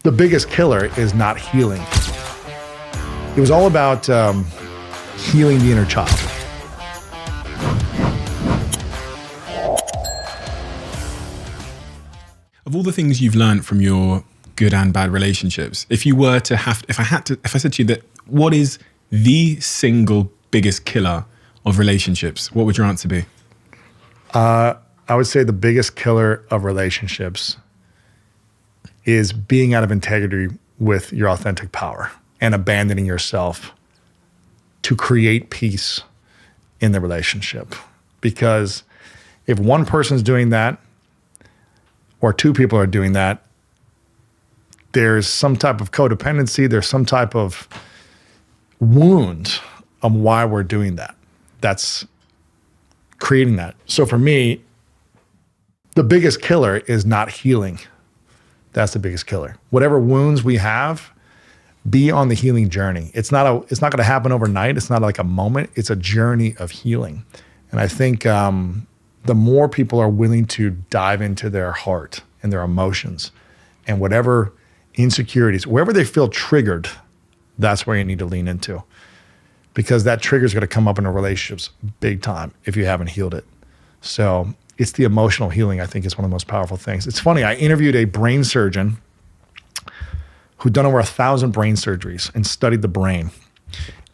the biggest killer is not healing. It was all about healing the inner child. Of all the things you've learned from your good and bad relationships, if I said to you that what is the single biggest killer of relationships, what would your answer be? I would say the biggest killer of relationships is being out of integrity with your authentic power and abandoning yourself to create peace in the relationship. Because if one person's doing that, or two people are doing that, there's some type of codependency, there's some type of wound on why we're doing that. That's creating that. So for me, the biggest killer is not healing. That's the biggest killer. Whatever wounds we have, be on the healing journey. It's not going to happen overnight. It's not like a moment. It's a journey of healing. And I think the more people are willing to dive into their heart and their emotions and whatever insecurities, wherever they feel triggered, that's where you need to lean into. Because that trigger is going to come up in a relationships big time if you haven't healed it. So it's the emotional healing, I think, is one of the most powerful things. It's funny, I interviewed a brain surgeon who'd done over 1,000 brain surgeries and studied the brain.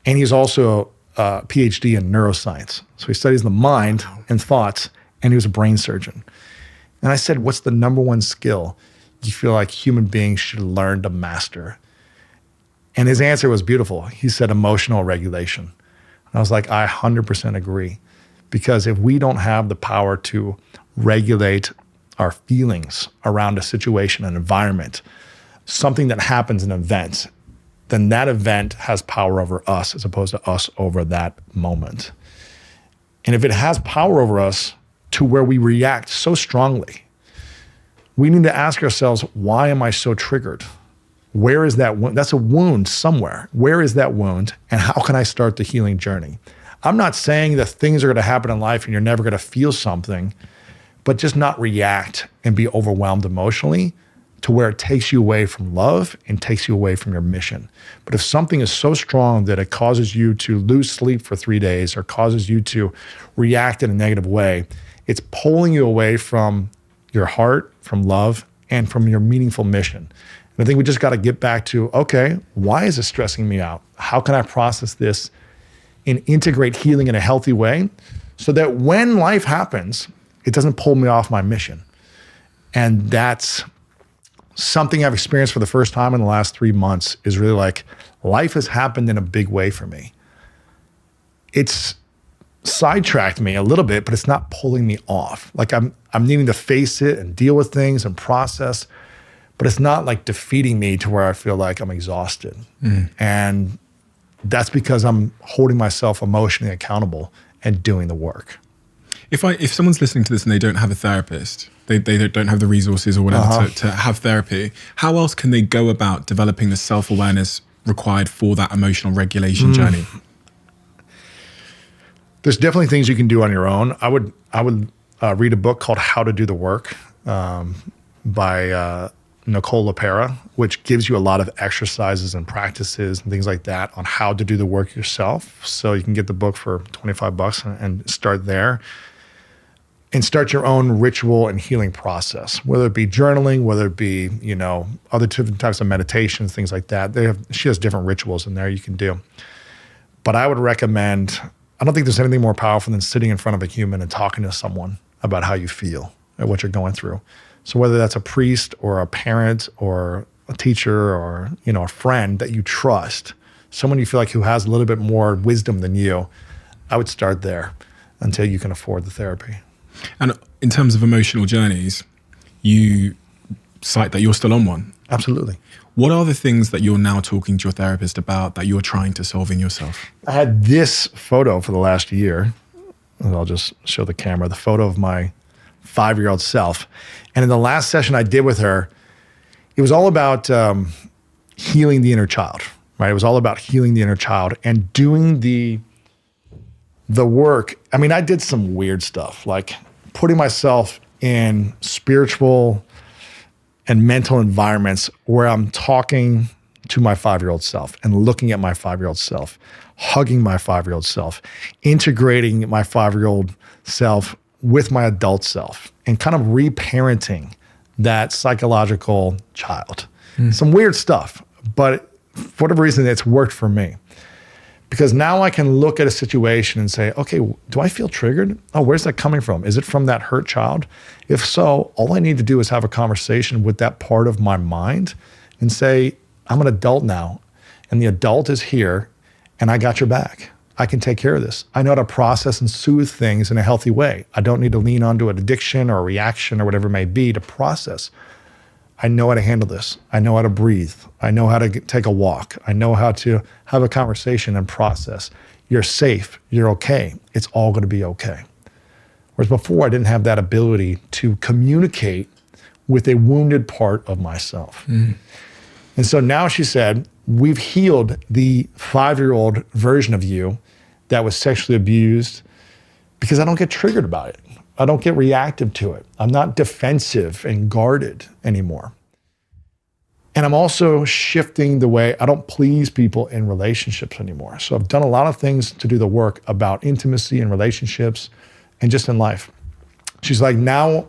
And he's also a PhD in neuroscience. So he studies the mind and thoughts, and he was a brain surgeon. And I said, what's the number one skill you feel like human beings should learn to master? And his answer was beautiful. He said emotional regulation. And I was like, I 100% agree. Because if we don't have the power to regulate our feelings around a situation, an environment, something that happens, an event, then that event has power over us as opposed to us over that moment. And if it has power over us to where we react so strongly, we need to ask ourselves, why am I so triggered? Where is that wound? That's a wound somewhere. Where is that wound? And how can I start the healing journey? I'm not saying that things are going to happen in life and you're never going to feel something, but just not react and be overwhelmed emotionally to where it takes you away from love and takes you away from your mission. But if something is so strong that it causes you to lose sleep for 3 days or causes you to react in a negative way, it's pulling you away from your heart, from love, and from your meaningful mission. And I think we just got to get back to, okay, why is it stressing me out? How can I process this and integrate healing in a healthy way so that when life happens, it doesn't pull me off my mission? And that's something I've experienced for the first time in the last 3 months is really like, life has happened in a big way for me. It's sidetracked me a little bit, but it's not pulling me off. Like I'm needing to face it and deal with things and process, but it's not like defeating me to where I feel like I'm exhausted. And that's because I'm holding myself emotionally accountable and doing the work. If someone's listening to this and they don't have a therapist, they don't have the resources or whatever to have therapy, how else can they go about developing the self-awareness required for that emotional regulation journey? There's definitely things you can do on your own. I would read a book called How to Do the Work by Nicole LaPera, which gives you a lot of exercises and practices and things like that on how to do the work yourself. So you can get the book for $25 and start there and start your own ritual and healing process, whether it be journaling, whether it be, other different types of meditations, things like that. She has different rituals in there you can do. But I would recommend, I don't think there's anything more powerful than sitting in front of a human and talking to someone about how you feel and what you're going through. So whether that's a priest or a parent or a teacher or, a friend that you trust, someone you feel like who has a little bit more wisdom than you, I would start there until you can afford the therapy. And in terms of emotional journeys, you cite that you're still on one. Absolutely. What are the things that you're now talking to your therapist about that you're trying to solve in yourself? I had this photo for the last year, and I'll just show the camera, the photo of my 5-year-old self. And in the last session I did with her, it was all about healing the inner child, right? It was all about healing the inner child and doing the work. I mean, I did some weird stuff, like putting myself in spiritual and mental environments where I'm talking to my 5-year-old self and looking at my 5-year-old self, hugging my 5-year-old self, integrating my 5-year-old self with my adult self, and kind of reparenting that psychological child. Some weird stuff, but for whatever reason, it's worked for me. Because now I can look at a situation and say, okay, do I feel triggered? Oh, where's that coming from? Is it from that hurt child? If so, all I need to do is have a conversation with that part of my mind and say, I'm an adult now, and the adult is here, and I got your back. I can take care of this. I know how to process and soothe things in a healthy way. I don't need to lean onto an addiction or a reaction or whatever it may be to process. I know how to handle this. I know how to breathe. I know how to take a walk. I know how to have a conversation and process. You're safe. You're okay. It's all going to be okay. Whereas before, I didn't have that ability to communicate with a wounded part of myself. And so now she said, we've healed the 5-year-old version of you that was sexually abused because I don't get triggered about it. I don't get reactive to it. I'm not defensive and guarded anymore. And I'm also shifting the way I don't please people in relationships anymore. So I've done a lot of things to do the work about intimacy and relationships and just in life. She's like, now,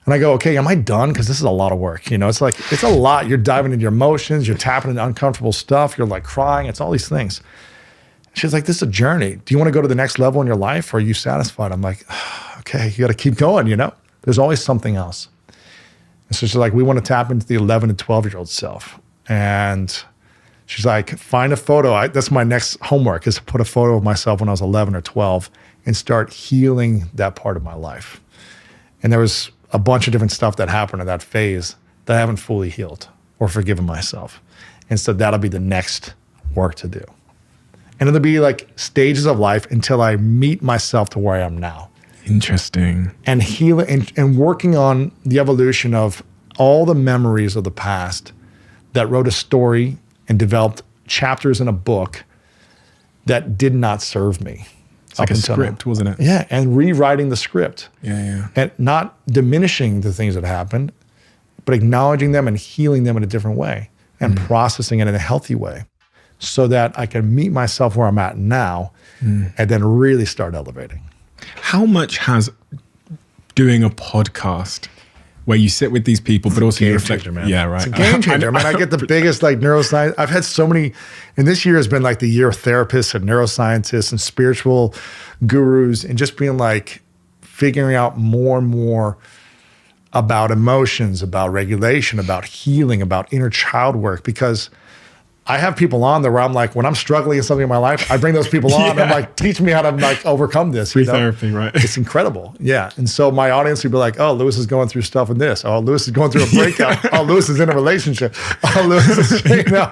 and I go, okay, am I done? Because this is a lot of work. You know, it's like, it's a lot. You're diving into your emotions, you're tapping into uncomfortable stuff, you're like crying, it's all these things. She's like, this is a journey. Do you want to go to the next level in your life, or are you satisfied? I'm like, okay, you got to keep going, you know? There's always something else. And so she's like, we want to tap into the 11 and 12-year-old self. And she's like, find a photo. That's my next homework, is to put a photo of myself when I was 11 or 12 and start healing that part of my life. And there was a bunch of different stuff that happened in that phase that I haven't fully healed or forgiven myself. And so that'll be the next work to do. And it'll be like stages of life until I meet myself to where I am now. Interesting. And healing and working on the evolution of all the memories of the past that wrote a story and developed chapters in a book that did not serve me. It's like a script, wasn't it? Yeah, and rewriting the script. Yeah. And not diminishing the things that happened, but acknowledging them and healing them in a different way and processing it in a healthy way, so that I can meet myself where I'm at now and then really start elevating. How much has doing a podcast where you sit with these people, but also you reflect, changer, man. Yeah, right. It's a game changer, man. I get the biggest like neuroscience. I've had so many, and this year has been like the year of therapists and neuroscientists and spiritual gurus, and just being like figuring out more and more about emotions, about regulation, about healing, about inner child work, because I have people on there where I'm like, when I'm struggling in something in my life, I bring those people on and I'm like, teach me how to like overcome this. Free therapy, right? It's incredible. Yeah. And so my audience would be like, oh, Lewis is going through stuff in this. Oh, Lewis is going through a breakup. Oh, Lewis is in a relationship. Oh, Lewis is, you know.